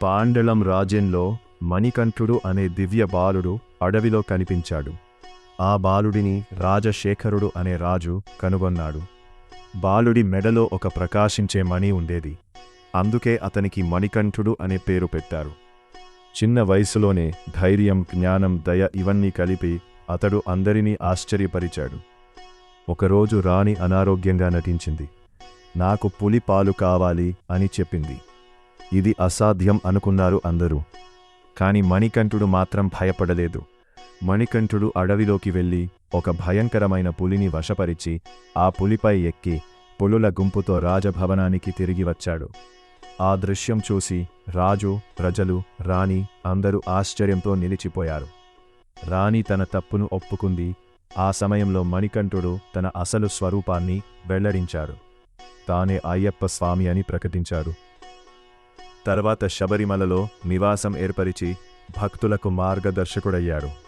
పాండలం రాజ్యంలో మణికంఠుడు అనే దివ్య బాలుడు అడవిలో కనిపించాడు. ఆ బాలుడిని రాజశేఖరుడు అనే రాజు కనుగొన్నాడు. బాలుడి మెడలో ఒక ప్రకాశించే మణి ఉండేది. అందుకే అతనికి మణికంఠుడు అనే పేరు పెట్టారు. చిన్న వయసులోనే ధైర్యం, జ్ఞానం, దయ ఇవన్నీ కలిపి అతడు అందరినీ ఆశ్చర్యపరిచాడు. ఒకరోజు రాణి అనారోగ్యంగా నటించింది. నాకు పులి పాలు కావాలి అని చెప్పింది. ఇది అసాధ్యం అనుకున్నారు అందరూ. కాని మణికంఠుడు మాత్రం భయపడలేదు. మణికంఠుడు అడవిలోకి వెళ్ళి ఒక భయంకరమైన పులిని వశపరిచి ఆ పులిపై ఎక్కి పులుల గుంపుతో రాజభవనానికి తిరిగి వచ్చాడు. ఆ దృశ్యం చూసి రాజు, ప్రజలు, రాణి అందరూ ఆశ్చర్యంతో నిలిచిపోయారు. రాణి తన తప్పును ఒప్పుకుంది. ఆ సమయంలో మణికంఠుడు తన అసలు స్వరూపాన్ని వెల్లడించాడు. తానే అయ్యప్ప స్వామి అని ప్రకటించాడు. తర్వాత శబరిమలలో నివాసం ఏర్పరిచి భక్తులకు మార్గదర్శకుడయ్యాడు.